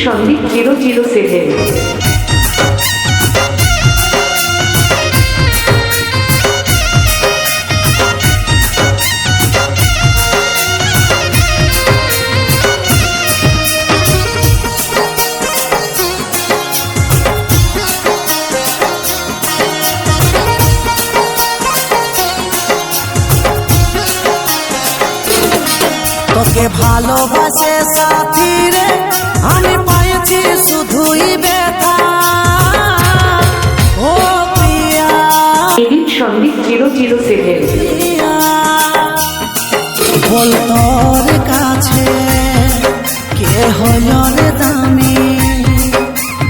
সন্দীপ 007। তোকে ভালোবাসে সাথী রে, আমি পাইছি শুধুই ব্যথা। ও প্রিয়া সন্দীপ 007। বল তোর কাছে কে হলো রে দামি,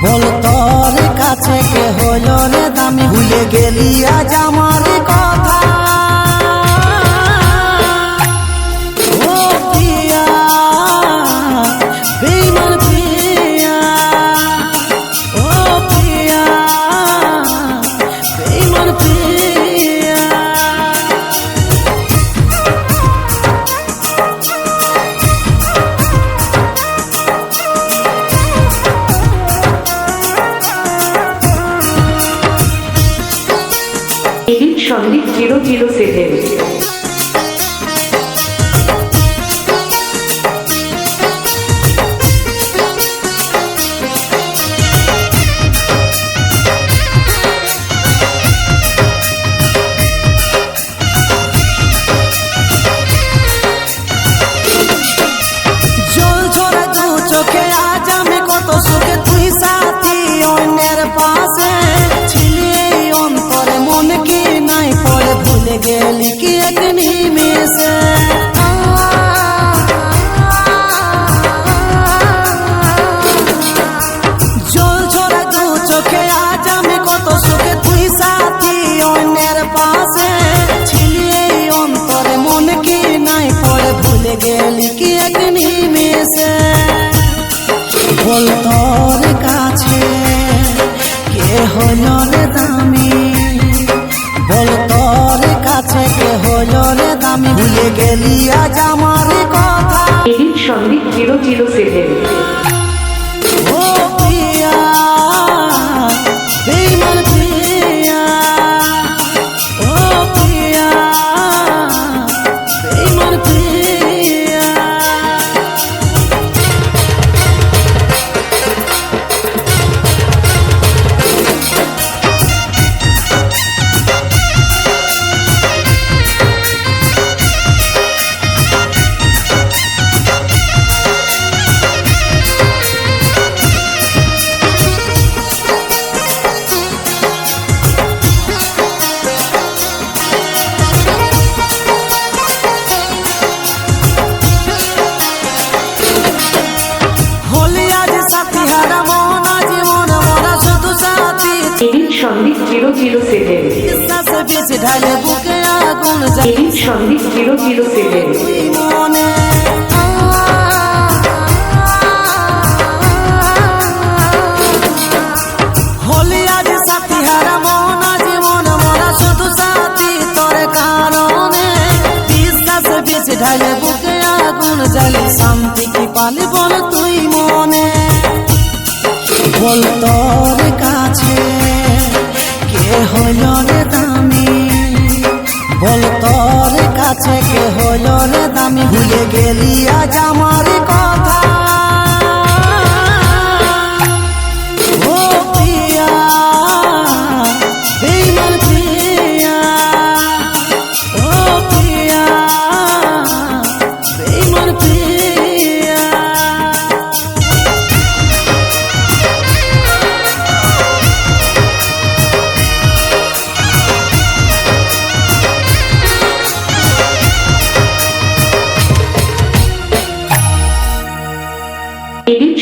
বল তোর কাছে কে হলো রে দামি। ভুলে গেলি আজ আমার কথা। সন্দীপ 007। জল ঝরে দু চোখে আজ আমি কত সুখে, তুই সাথী অন্যের পাশে ছিলি এই অন্তরে, মন কি নাই পড়ে ভুলে গেলি কি এক নিমেষে। জল ঝরে দু চোখে আজ আমি কত সুখে, তুই সাথী অন্যের পাশে ছিলি এই অন্তরে, মন কি নাই পড়ে ভুলে গেলি কি এক নিমেষে। বল তোর কাছে কে হলো রে দামি, বল তোর কাছে কে হলো রে দামি। ভুলে গেলি আজ আমার কথা। সন্দীপ 007। ও প্রিয়া বেঈমান প্রিয়া, ও প্রিয়া বেঈমান প্রিয়া। সন্দীপ 007। বিশ্বাসে বেশি ঢালে বুকে আগুন সন্দীপ 007। মনে হলি আজ সাথী হারা মন জীবন মরা শুধু সাথী তোর কারণে। বিশ্বাসে বেশি ঢালে বুকে আগুন জ্বালি, শান্তি কি পালি বল তুই মনে। বল তোর কাছে কে হলো রে দামি, বল তোর কাছে কে হলো রে দামি। ভুলে গেলি আজ আমার কথা। ও প্রিয়া বেঈমান প্রিয়া, ও প্রিয়া বেঈমান প্রিয়া।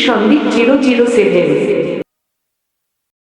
সন্দীপ 007।